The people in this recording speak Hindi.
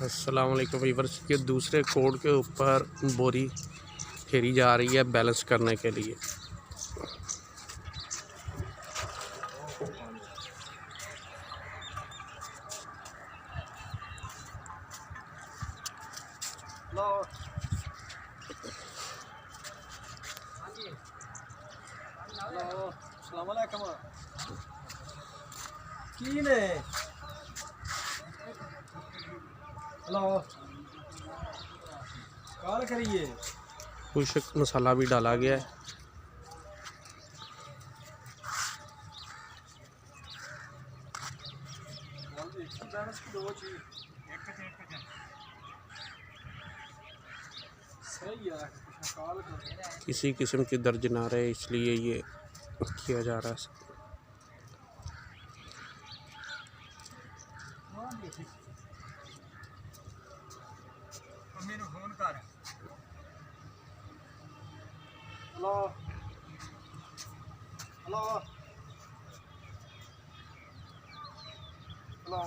अस्सलाम वालेकुम वीवर्स। ये दूसरे कोड के ऊपर बोरी फेरी जा रही है बैलेंस करने के लिए। अस्सलाम वालेकुम की ने हेलो कॉल करिए। कुछ मसाला भी डाला गया है। किसी किस्म की दर्ज ना रहे इसलिए ये किया जा रहा है। Hello hello hello